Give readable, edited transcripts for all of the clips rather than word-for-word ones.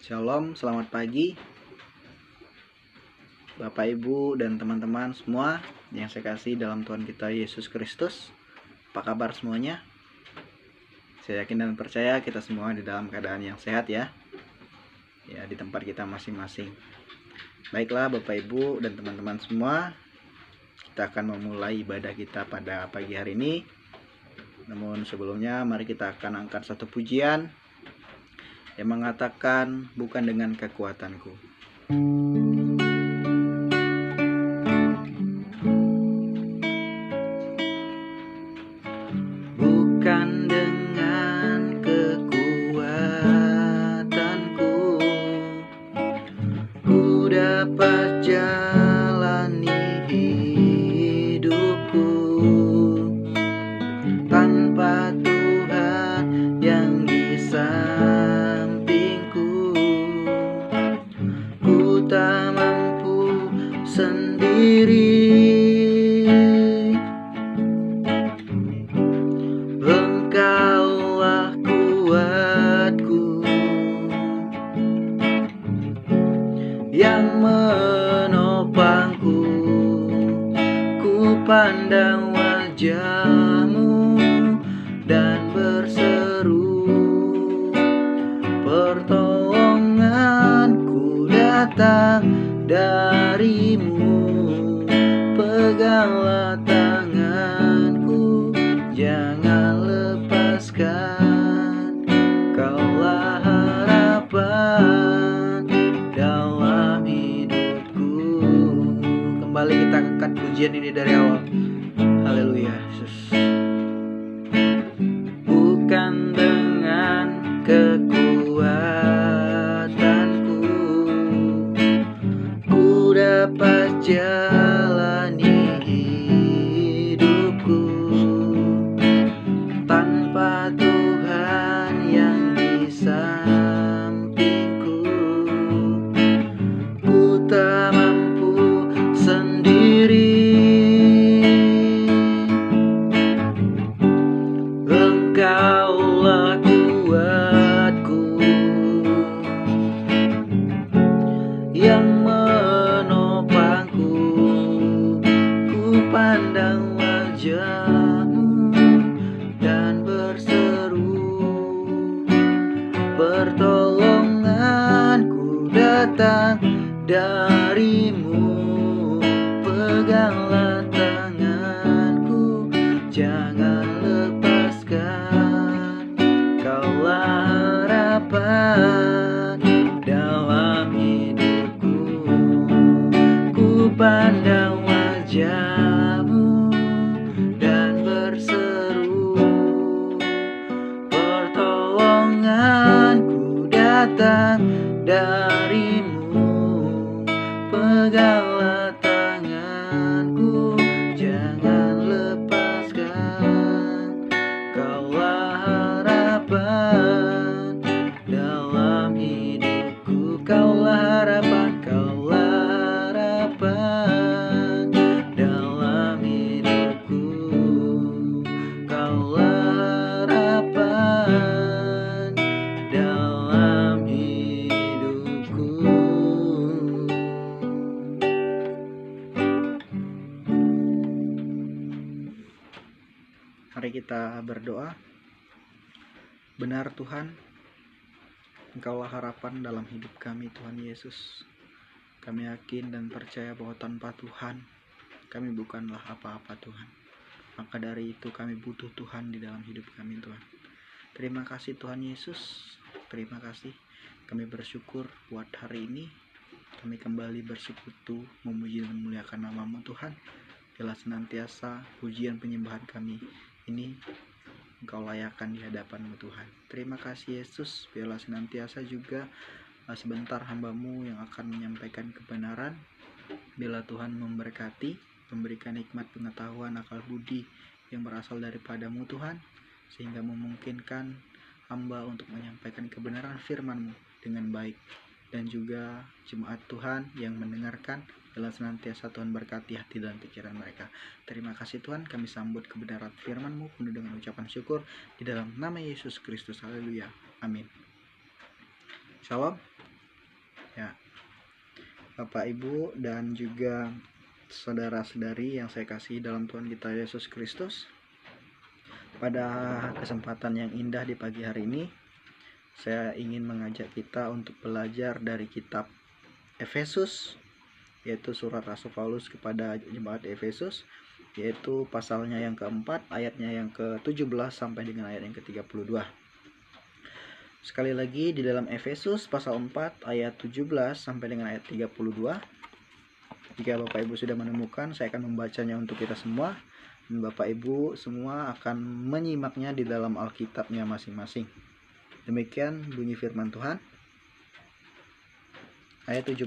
Shalom, selamat pagi Bapak Ibu dan teman-teman semua yang saya kasih dalam Tuhan kita Yesus Kristus. Apa kabar semuanya? Saya yakin dan percaya kita semua di dalam keadaan yang sehat ya di tempat kita masing-masing. Baiklah Bapak Ibu dan teman-teman semua, kita akan memulai ibadah kita pada pagi hari ini. Namun sebelumnya mari kita akan angkat satu pujian yang mengatakan bukan dengan kekuatanku. Bukan dengan kekuatanku ku dapat jalani hidupku, tanpa Tuhan yang di sampingku ku tak mampu sendiri. Engkaulah kuatku yang menopangku, ku pandang wajah-Mu dan berseru, pertolonganku datang dari-Mu. Peganglah tanganku, jangan lepaskan, Kaulah harapan dalam hidupku. Kembali kita angkat pujian ini dari awal. Haleluya Yesus. Bukan dengan kekuatanku ku dapat jalani hidupku, tanpa Tuhan yang di sampingku ku tak mampu sendiri. Engkaulah kuatku yang menopangku, ku pandang wajah-Mu dan berseru, pertolonganku datang dari-Mu. Peganglah tanganku, jangan lepaskan, Kaulah harapan dalam hidupku. Ku pandang wajah-Mu dan berseru, pertolonganku datang dari-Mu. Peganglah tanganku, jangan lepaskan, Kaulah harapan dalam hidupku. Kaulah harapan, Kaulah harapan dalam hidupku. Kaulah harapan dalam hidupku. Mari kita berdoa. Benar Tuhan, Engkaulah harapan dalam hidup kami Tuhan Yesus. Kami yakin dan percaya bahwa tanpa Tuhan kami bukanlah apa-apa Tuhan. Maka dari itu kami butuh Tuhan di dalam hidup kami Tuhan. Terima kasih Tuhan Yesus. Terima kasih. Kami bersyukur buat hari ini. Kami kembali bersekutu memuji dan memuliakan nama-Mu Tuhan. Biarlah senantiasa pujian penyembahan kami ini Engkau layakkan di hadapan-Mu Tuhan. Terima kasih Yesus. Biarlah senantiasa juga sebentar hamba-Mu yang akan menyampaikan kebenaran. Biarlah Tuhan memberkati, memberikan hikmat pengetahuan akal budi yang berasal daripada-Mu Tuhan, sehingga memungkinkan hamba untuk menyampaikan kebenaran firman-Mu dengan baik. Dan juga jemaat Tuhan yang mendengarkan, biarlah senantiasa Tuhan berkati hati dan pikiran mereka. Terima kasih Tuhan, kami sambut kebenaran firman-Mu penuh dengan ucapan syukur di dalam nama Yesus Kristus. Haleluya. Amin. Shalom. Bapak, Ibu, dan juga saudara-saudari yang saya kasih dalam Tuhan kita Yesus Kristus. Pada kesempatan yang indah di pagi hari ini, saya ingin mengajak kita untuk belajar dari kitab Efesus, yaitu surat Rasul Paulus kepada jemaat Efesus, yaitu pasalnya yang keempat, ayatnya yang ke-17 sampai dengan ayat yang ke-32. Sekali lagi di dalam Efesus pasal 4 ayat 17 sampai dengan ayat 32. Jika Bapak Ibu sudah menemukan, saya akan membacanya untuk kita semua, dan Bapak Ibu semua akan menyimaknya di dalam Alkitabnya masing-masing. Demikian bunyi firman Tuhan. Ayat 17.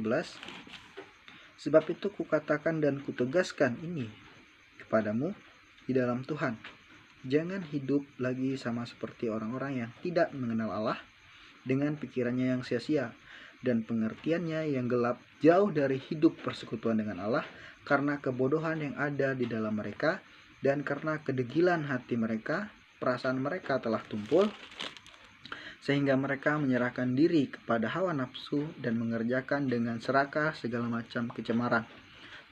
Sebab itu kukatakan dan kutegaskan ini kepadamu di dalam Tuhan. Jangan hidup lagi sama seperti orang-orang yang tidak mengenal Allah, dengan pikirannya yang sia-sia dan pengertiannya yang gelap, jauh dari hidup persekutuan dengan Allah, karena kebodohan yang ada di dalam mereka, dan karena kedegilan hati mereka, perasaan mereka telah tumpul, sehingga mereka menyerahkan diri kepada hawa nafsu dan mengerjakan dengan serakah segala macam kecemaran.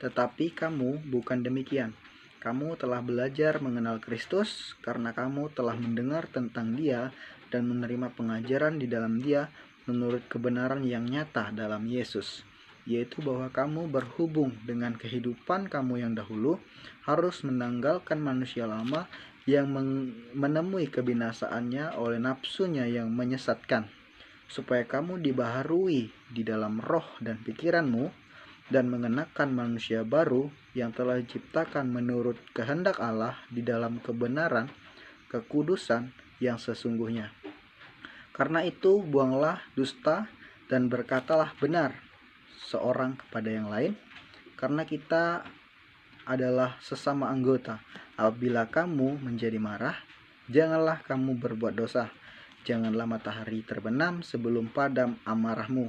Tetapi kamu bukan demikian. Kamu telah belajar mengenal Kristus karena kamu telah mendengar tentang Dia dan menerima pengajaran di dalam Dia menurut kebenaran yang nyata dalam Yesus, yaitu bahwa kamu berhubung dengan kehidupan kamu yang dahulu harus menanggalkan manusia lama yang menemui kebinasaannya oleh nafsunya yang menyesatkan, supaya kamu dibaharui di dalam roh dan pikiranmu, dan mengenakan manusia baru yang telah diciptakan menurut kehendak Allah di dalam kebenaran kekudusan yang sesungguhnya. Karena itu buanglah dusta dan berkatalah benar seorang kepada yang lain, karena kita adalah sesama anggota. Apabila kamu menjadi marah, janganlah kamu berbuat dosa. Janganlah matahari terbenam sebelum padam amarahmu,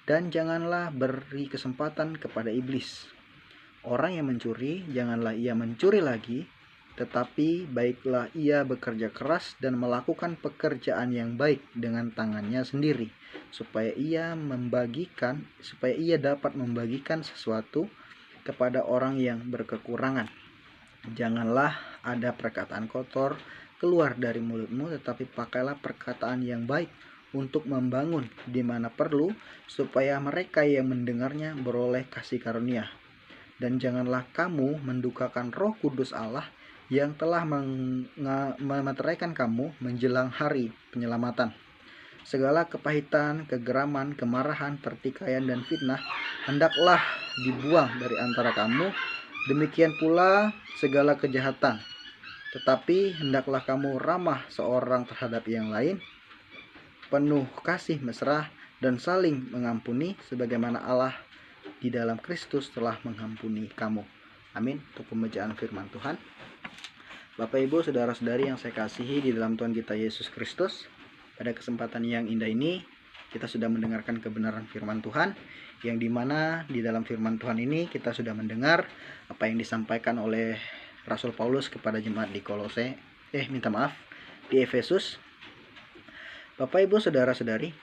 dan janganlah beri kesempatan kepada iblis. Orang yang mencuri, janganlah ia mencuri lagi, tetapi baiklah ia bekerja keras dan melakukan pekerjaan yang baik dengan tangannya sendiri, supaya ia dapat membagikan sesuatu kepada orang yang berkekurangan. Janganlah ada perkataan kotor keluar dari mulutmu, tetapi pakailah perkataan yang baik untuk membangun di mana perlu, supaya mereka yang mendengarnya beroleh kasih karunia. Dan janganlah kamu mendukakan Roh Kudus Allah yang telah memeteraikan kamu menjelang hari penyelamatan. Segala kepahitan, kegeraman, kemarahan, pertikaian, dan fitnah hendaklah dibuang dari antara kamu. Demikian pula segala kejahatan. Tetapi hendaklah kamu ramah seorang terhadap yang lain, penuh kasih mesra, dan saling mengampuni sebagaimana Allah di dalam Kristus telah mengampuni kamu. Amin. Untuk pembacaan firman Tuhan. Bapak, Ibu, saudara-saudari yang saya kasihi di dalam Tuhan kita Yesus Kristus, pada kesempatan yang indah ini kita sudah mendengarkan kebenaran firman Tuhan, yang dimana di dalam firman Tuhan ini kita sudah mendengar apa yang disampaikan oleh Rasul Paulus kepada jemaat di di Efesus. Bapak, Ibu, saudara-saudari,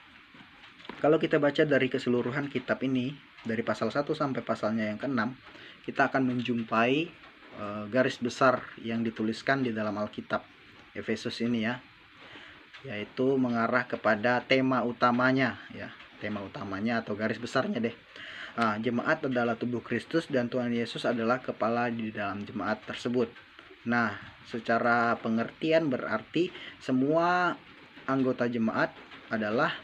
kalau kita baca dari keseluruhan kitab ini, dari pasal 1 sampai pasalnya yang ke-6, kita akan menjumpai garis besar yang dituliskan di dalam Alkitab Efesus ini, yaitu mengarah kepada tema utamanya, tema utamanya atau garis besarnya deh. Jemaat adalah tubuh Kristus dan Tuhan Yesus adalah kepala di dalam jemaat tersebut. Nah, secara pengertian berarti semua jemaat adalah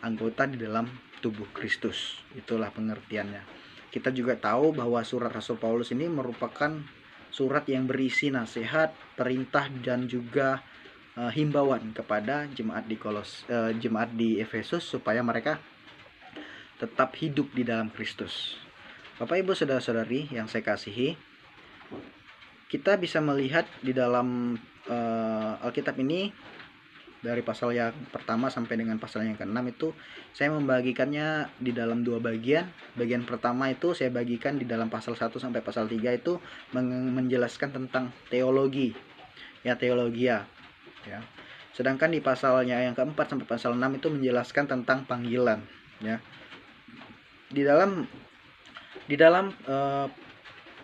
anggota di dalam tubuh Kristus. Itulah pengertiannya. Kita juga tahu bahwa surat Rasul Paulus ini merupakan surat yang berisi nasihat, perintah, dan juga himbauan kepada jemaat di Efesus supaya mereka tetap hidup di dalam Kristus. Bapak, Ibu, saudara-saudari yang saya kasihi, kita bisa melihat di dalam Alkitab ini dari pasal yang pertama sampai dengan pasal yang ke-6 itu saya membagikannya di dalam dua bagian. Bagian pertama itu saya bagikan di dalam pasal 1 sampai pasal 3 itu menjelaskan tentang teologia. Sedangkan di pasalnya yang keempat sampai pasal 6 itu menjelaskan tentang panggilan, di dalam di dalam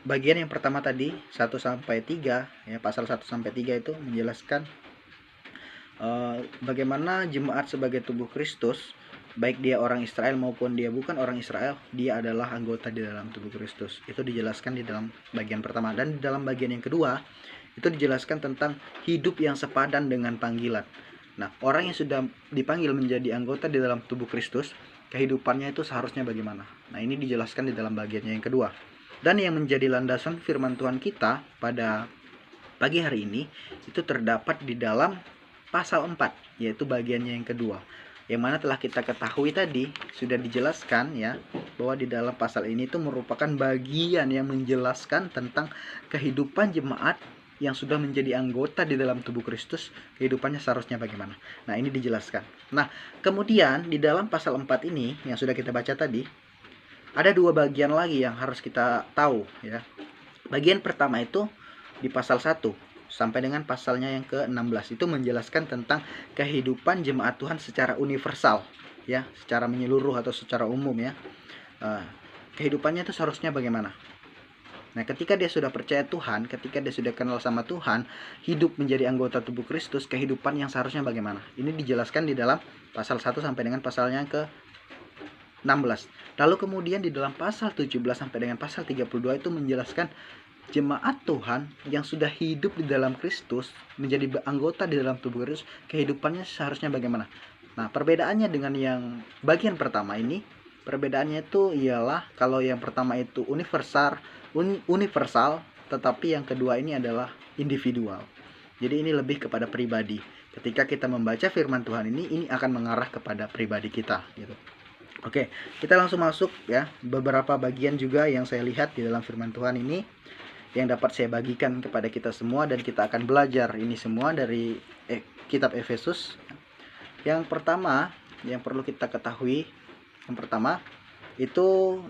bagian yang pertama tadi 1 sampai 3 ya, pasal 1 sampai 3 itu menjelaskan bagaimana jemaat sebagai tubuh Kristus, baik dia orang Israel maupun dia bukan orang Israel, dia adalah anggota di dalam tubuh Kristus. Itu dijelaskan di dalam bagian pertama. Dan di dalam bagian yang kedua itu dijelaskan tentang hidup yang sepadan dengan panggilan. Nah, orang yang sudah dipanggil menjadi anggota di dalam tubuh Kristus, kehidupannya itu seharusnya bagaimana. Nah, ini dijelaskan di dalam bagiannya yang kedua. Dan yang menjadi landasan firman Tuhan kita pada pagi hari ini itu terdapat di dalam pasal 4, yaitu bagiannya yang kedua. Yang mana telah kita ketahui tadi, sudah dijelaskan ya, bahwa di dalam pasal ini itu merupakan bagian yang menjelaskan tentang kehidupan jemaat yang sudah menjadi anggota di dalam tubuh Kristus, kehidupannya seharusnya bagaimana. Nah, ini dijelaskan. Nah, kemudian di dalam pasal 4 ini yang sudah kita baca tadi, ada dua bagian lagi yang harus kita tahu ya. Bagian pertama itu di pasal 1 sampai dengan pasalnya yang ke-16 itu menjelaskan tentang kehidupan jemaat Tuhan secara universal ya, secara menyeluruh atau secara umum ya. Kehidupannya itu seharusnya bagaimana. Nah, ketika dia sudah percaya Tuhan, ketika dia sudah kenal sama Tuhan, hidup menjadi anggota tubuh Kristus, kehidupan yang seharusnya bagaimana. Ini dijelaskan di dalam pasal 1 sampai dengan pasalnya ke-16. Lalu kemudian di dalam pasal 17 sampai dengan pasal 32 itu menjelaskan jemaat Tuhan yang sudah hidup di dalam Kristus, menjadi anggota di dalam tubuh Kristus, kehidupannya seharusnya bagaimana. Nah, perbedaannya dengan yang bagian pertama ini, perbedaannya itu ialah kalau yang pertama itu universal, tetapi yang kedua ini adalah individual. Jadi ini lebih kepada pribadi. Ketika kita membaca firman Tuhan ini akan mengarah kepada pribadi kita gitu. Oke, kita langsung masuk ya, beberapa bagian juga yang saya lihat di dalam firman Tuhan ini yang dapat saya bagikan kepada kita semua, dan kita akan belajar ini semua dari kitab Efesus. Yang pertama yang perlu kita ketahui, yang pertama itu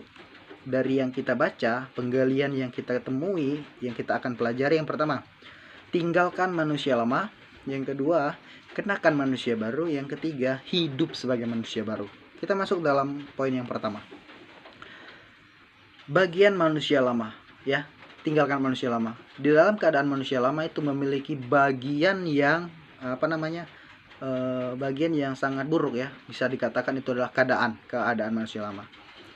dari yang kita baca, penggalian yang kita temui, yang kita akan pelajari, yang pertama, tinggalkan manusia lama. Yang kedua, kenakan manusia baru. Yang ketiga, hidup sebagai manusia baru. Kita masuk dalam poin yang pertama. Bagian manusia lama, ya. Tinggalkan manusia lama. Di dalam keadaan manusia lama itu memiliki bagian yang bagian yang sangat buruk ya. Bisa dikatakan itu adalah keadaan manusia lama.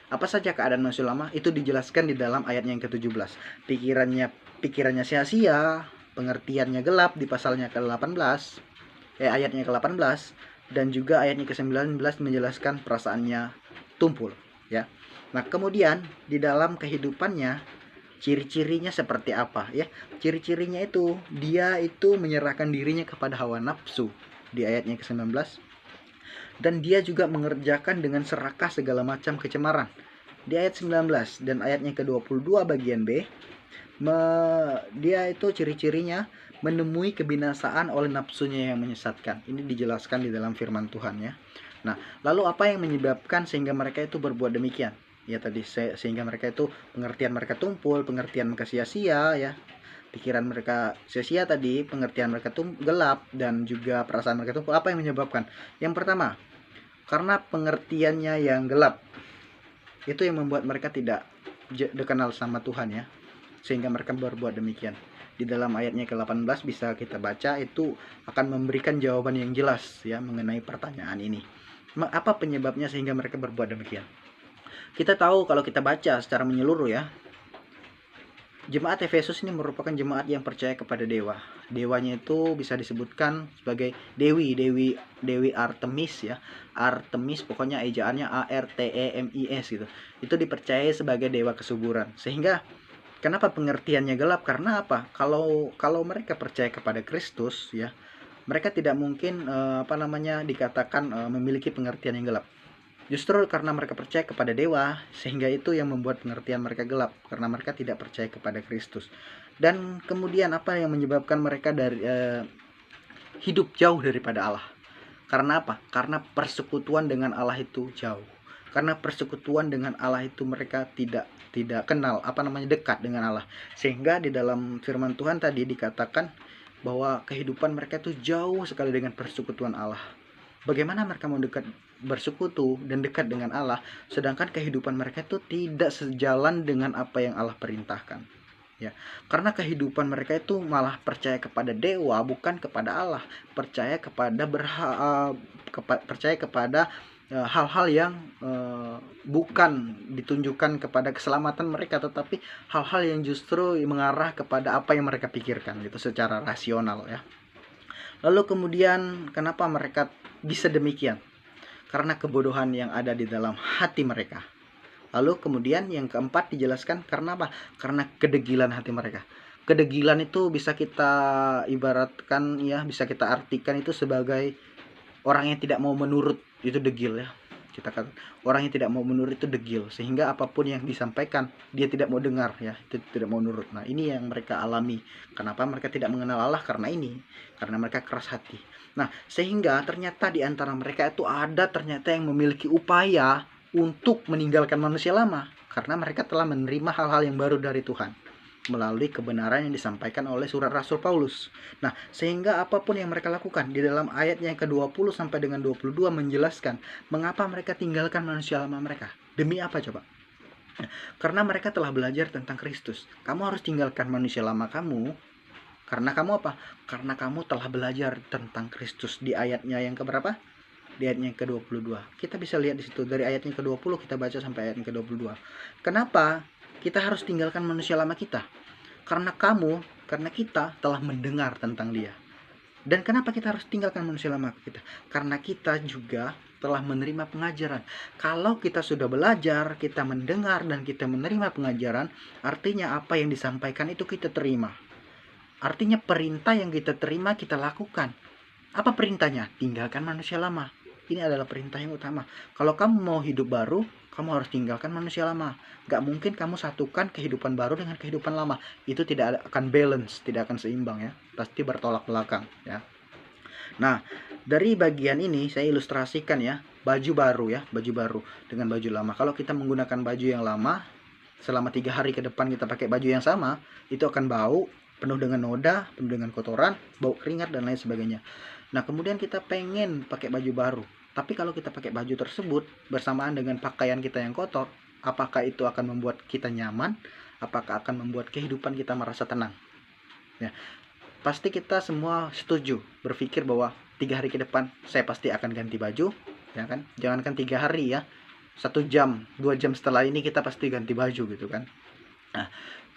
Apa saja keadaan manusia lama? Itu dijelaskan di dalam ayatnya yang ke-17. Pikirannya sia-sia, pengertiannya gelap di pasalnya ke-18, ayatnya ke-18, dan juga ayatnya ke-19 menjelaskan perasaannya tumpul, ya. Nah, kemudian di dalam kehidupannya ciri-cirinya seperti apa, ya? Ciri-cirinya itu dia itu menyerahkan dirinya kepada hawa nafsu di ayatnya ke-19. Dan dia juga mengerjakan dengan serakah segala macam kecemaran di ayat 19. Dan ayatnya ke-22 bagian B, dia itu ciri-cirinya menemui kebinasaan oleh nafsunya yang menyesatkan. Ini dijelaskan di dalam firman Tuhan ya. Nah, lalu apa yang menyebabkan sehingga mereka itu berbuat demikian? Ya tadi, sehingga mereka itu pengertian mereka tumpul, pengertian mereka sia-sia ya. Pikiran mereka sia-sia tadi, pengertian mereka gelap, dan juga perasaan mereka tumpul. Apa yang menyebabkan? Yang pertama, karena pengertiannya yang gelap, itu yang membuat mereka tidak dikenal sama Tuhan ya, sehingga mereka berbuat demikian. Di dalam ayatnya ke-18 bisa kita baca, itu akan memberikan jawaban yang jelas ya mengenai pertanyaan ini. Apa penyebabnya sehingga mereka berbuat demikian? Kita tahu kalau kita baca secara menyeluruh ya, jemaat Efesus ini merupakan jemaat yang percaya kepada dewa. Dewanya itu bisa disebutkan sebagai Dewi Artemis ya. Artemis pokoknya ejaannya ARTEMIS gitu. Itu dipercaya sebagai dewa kesuburan. Sehingga kenapa pengertiannya gelap? Karena apa? Kalau mereka percaya kepada Kristus ya, mereka tidak mungkin dikatakan memiliki pengertian yang gelap. Justru karena mereka percaya kepada dewa, sehingga itu yang membuat pengertian mereka gelap, karena mereka tidak percaya kepada Kristus. Dan kemudian apa yang menyebabkan mereka dari hidup jauh daripada Allah? Karena apa? Karena persekutuan dengan Allah itu jauh. Karena persekutuan dengan Allah itu mereka tidak kenal, dekat dengan Allah. Sehingga di dalam firman Tuhan tadi dikatakan bahwa kehidupan mereka itu jauh sekali dengan persekutuan Allah. Bagaimana mereka mau dekat, bersekutu dan dekat dengan Allah, sedangkan kehidupan mereka itu tidak sejalan dengan apa yang Allah perintahkan. Ya, karena kehidupan mereka itu malah percaya kepada dewa bukan kepada Allah, percaya kepada percaya kepada hal-hal yang bukan ditunjukkan kepada keselamatan mereka, tetapi hal-hal yang justru mengarah kepada apa yang mereka pikirkan gitu secara rasional ya. Lalu kemudian kenapa mereka bisa demikian? Karena kebodohan yang ada di dalam hati mereka. Lalu kemudian yang keempat dijelaskan karena apa? Karena kedegilan hati mereka. Kedegilan itu bisa kita ibaratkan ya, bisa kita artikan itu sebagai orang yang tidak mau menurut, itu degil ya. Kita kata orang yang tidak mau menurut itu degil, sehingga apapun yang disampaikan dia tidak mau dengar ya, itu tidak mau nurut. Nah, ini yang mereka alami. Kenapa mereka tidak mengenal Allah? Karena ini, karena mereka keras hati. Nah, sehingga ternyata di antara mereka itu ada ternyata yang memiliki upaya untuk meninggalkan manusia lama, karena mereka telah menerima hal-hal yang baru dari Tuhan melalui kebenaran yang disampaikan oleh surat Rasul Paulus. Nah, sehingga apapun yang mereka lakukan di dalam ayatnya yang ke-20 sampai dengan 22 menjelaskan mengapa mereka tinggalkan manusia lama mereka. Demi apa coba? Karena mereka telah belajar tentang Kristus. Kamu harus tinggalkan manusia lama kamu. Karena kamu apa? Karena kamu telah belajar tentang Kristus. Di ayatnya yang keberapa? Di ayatnya yang ke-22. Kita bisa lihat di situ dari ayatnya ke-20 kita baca sampai ayat yang ke-22. Kenapa kita harus tinggalkan manusia lama kita? Karena kita telah mendengar tentang dia. Dan kenapa kita harus tinggalkan manusia lama kita? Karena kita juga telah menerima pengajaran. Kalau kita sudah belajar, kita mendengar dan kita menerima pengajaran, artinya apa yang disampaikan itu kita terima. Artinya perintah yang kita terima kita lakukan. Apa perintahnya? Tinggalkan manusia lama. Ini adalah perintah yang utama. Kalau kamu mau hidup baru, kamu harus tinggalkan manusia lama. Gak mungkin kamu satukan kehidupan baru dengan kehidupan lama. Itu tidak akan balance, tidak akan seimbang ya. Pasti bertolak belakang ya. Nah, dari bagian ini saya ilustrasikan ya, baju baru ya, baju baru dengan baju lama. Kalau kita menggunakan baju yang lama, selama 3 hari ke depan kita pakai baju yang sama, itu akan bau, penuh dengan noda, penuh dengan kotoran, bau keringat dan lain sebagainya. Nah, kemudian kita pengen pakai baju baru. Tapi kalau kita pakai baju tersebut bersamaan dengan pakaian kita yang kotor, apakah itu akan membuat kita nyaman? Apakah akan membuat kehidupan kita merasa tenang? Ya, pasti kita semua setuju berpikir bahwa 3 hari ke depan saya pasti akan ganti baju, ya kan? Jangankan 3 hari ya, 1 jam, 2 jam setelah ini kita pasti ganti baju gitu kan. Nah,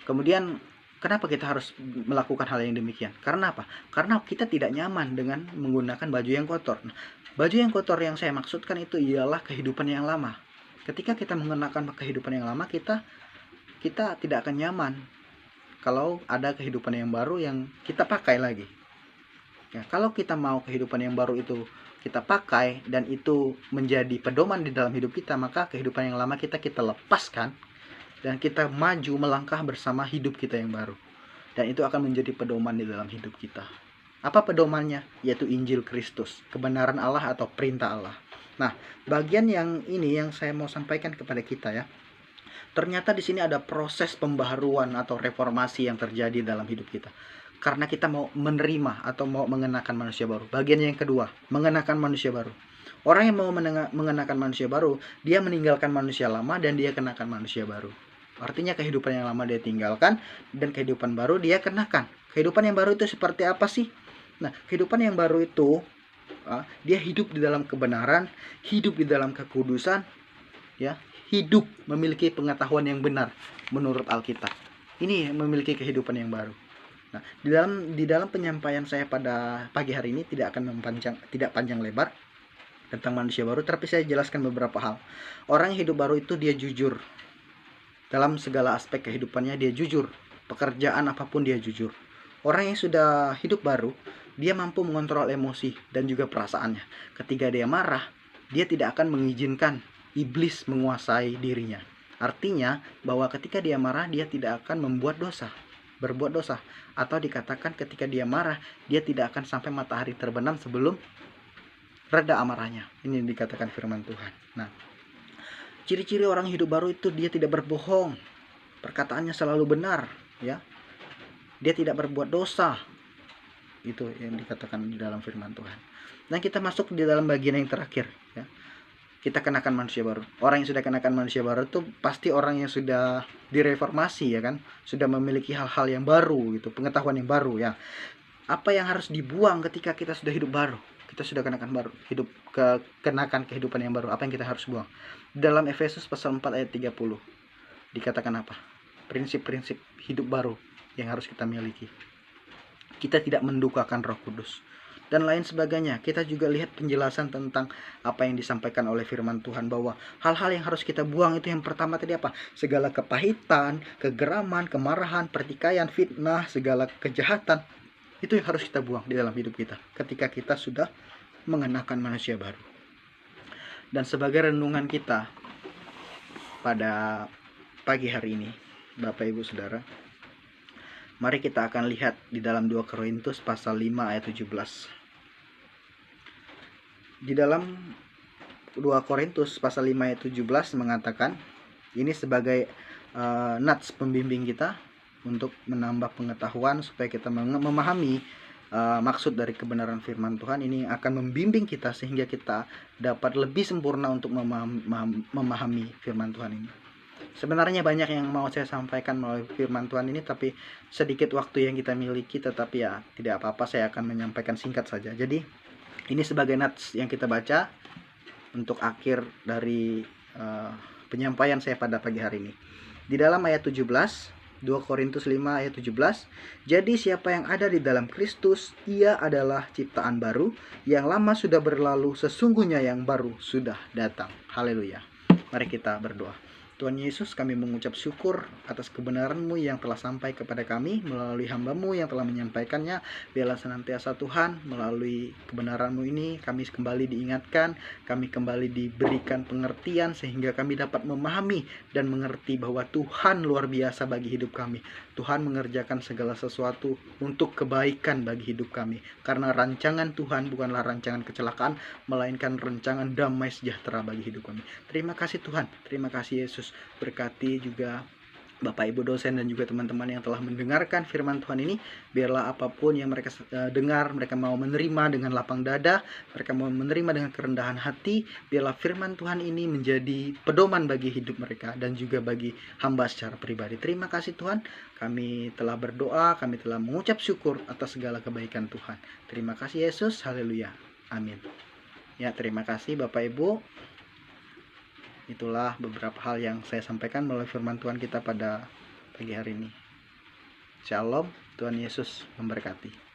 kemudian kenapa kita harus melakukan hal yang demikian? Karena apa? Karena kita tidak nyaman dengan menggunakan baju yang kotor. Nah, baju yang kotor yang saya maksudkan itu ialah kehidupan yang lama. Ketika kita mengenakan kehidupan yang lama, kita tidak akan nyaman kalau ada kehidupan yang baru yang kita pakai lagi. Ya, kalau kita mau kehidupan yang baru itu kita pakai dan itu menjadi pedoman di dalam hidup kita, maka kehidupan yang lama kita lepaskan dan kita maju melangkah bersama hidup kita yang baru. Dan itu akan menjadi pedoman di dalam hidup kita. Apa pedomannya? Yaitu Injil Kristus, kebenaran Allah atau perintah Allah. Nah, bagian yang ini yang saya mau sampaikan kepada kita ya. Ternyata di sini ada proses pembaharuan atau reformasi yang terjadi dalam hidup kita. Karena kita mau menerima atau mau mengenakan manusia baru. Bagian yang kedua, mengenakan manusia baru. Orang yang mau mengenakan manusia baru, dia meninggalkan manusia lama dan dia kenakan manusia baru. Artinya kehidupan yang lama dia tinggalkan dan kehidupan baru dia kenakan. Kehidupan yang baru itu seperti apa sih? Nah, kehidupan yang baru itu dia hidup di dalam kebenaran, hidup di dalam kekudusan, ya, hidup memiliki pengetahuan yang benar menurut Alkitab. Ini memiliki kehidupan yang baru. Nah, di dalam penyampaian saya pada pagi hari ini tidak panjang lebar tentang manusia baru, tapi saya jelaskan beberapa hal. Orang yang hidup baru itu dia jujur. Dalam segala aspek kehidupannya dia jujur. Pekerjaan apapun dia jujur. Orang yang sudah hidup baru, dia mampu mengontrol emosi dan juga perasaannya. Ketika dia marah, dia tidak akan mengizinkan iblis menguasai dirinya. Artinya bahwa ketika dia marah, dia tidak akan berbuat dosa. Atau dikatakan ketika dia marah, dia tidak akan sampai matahari terbenam sebelum reda amarahnya. Ini dikatakan firman Tuhan. Nah, ciri-ciri orang hidup baru itu dia tidak berbohong. Perkataannya selalu benar, ya. Dia tidak berbuat dosa. Itu yang dikatakan di dalam firman Tuhan. Nah, kita masuk di dalam bagian yang terakhir ya. Kita kenakan manusia baru. Orang yang sudah kenakan manusia baru itu pasti orang yang sudah direformasi ya kan, sudah memiliki hal-hal yang baru gitu, pengetahuan yang baru ya. Apa yang harus dibuang ketika kita sudah hidup baru? Kita sudah kenakan baru, kenakan kehidupan yang baru. Apa yang kita harus buang? Dalam Efesus pasal 4 ayat 30 dikatakan apa? Prinsip-prinsip hidup baru yang harus kita miliki. Kita tidak mendukakan Roh Kudus dan lain sebagainya. Kita juga lihat penjelasan tentang apa yang disampaikan oleh firman Tuhan, bahwa hal-hal yang harus kita buang itu yang pertama tadi apa? Segala kepahitan, kegeraman, kemarahan, pertikaian, fitnah, segala kejahatan. Itu yang harus kita buang di dalam hidup kita ketika kita sudah mengenakan manusia baru. Dan sebagai renungan kita pada pagi hari ini, Bapak Ibu Saudara, mari kita akan lihat di dalam 2 Korintus pasal 5 ayat 17. Di dalam 2 Korintus pasal 5 ayat 17 mengatakan, ini sebagai nats pembimbing kita untuk menambah pengetahuan supaya kita memahami maksud dari kebenaran firman Tuhan. Ini akan membimbing kita sehingga kita dapat lebih sempurna untuk memahami firman Tuhan ini. Sebenarnya banyak yang mau saya sampaikan melalui firman Tuhan ini, tapi sedikit waktu yang kita miliki, tetapi ya tidak apa-apa, saya akan menyampaikan singkat saja. Jadi ini sebagai nats yang kita baca untuk akhir dari penyampaian saya pada pagi hari ini. Di dalam ayat 17, 2 Korintus 5 ayat 17, jadi siapa yang ada di dalam Kristus, ia adalah ciptaan baru, yang lama sudah berlalu, sesungguhnya yang baru sudah datang. Haleluya. Mari kita berdoa. Tuhan Yesus, kami mengucap syukur atas kebenaran-Mu yang telah sampai kepada kami melalui hamba-Mu yang telah menyampaikannya. Biarlah senantiasa Tuhan, melalui kebenaran-Mu ini kami kembali diingatkan, kami kembali diberikan pengertian sehingga kami dapat memahami dan mengerti bahwa Tuhan luar biasa bagi hidup kami. Tuhan mengerjakan segala sesuatu untuk kebaikan bagi hidup kami, karena rancangan Tuhan bukanlah rancangan kecelakaan, melainkan rancangan damai sejahtera bagi hidup kami. Terima kasih Tuhan, terima kasih Yesus. Berkati juga Bapak Ibu dosen dan juga teman-teman yang telah mendengarkan firman Tuhan ini. Biarlah apapun yang mereka dengar, mereka mau menerima dengan lapang dada, mereka mau menerima dengan kerendahan hati. Biarlah firman Tuhan ini menjadi pedoman bagi hidup mereka dan juga bagi hamba secara pribadi. Terima kasih Tuhan, kami telah berdoa, kami telah mengucap syukur atas segala kebaikan Tuhan. Terima kasih Yesus, haleluya, amin. Ya, terima kasih Bapak Ibu. Itulah beberapa hal yang saya sampaikan melalui firman Tuhan kita pada pagi hari ini. Shalom, Tuhan Yesus memberkati.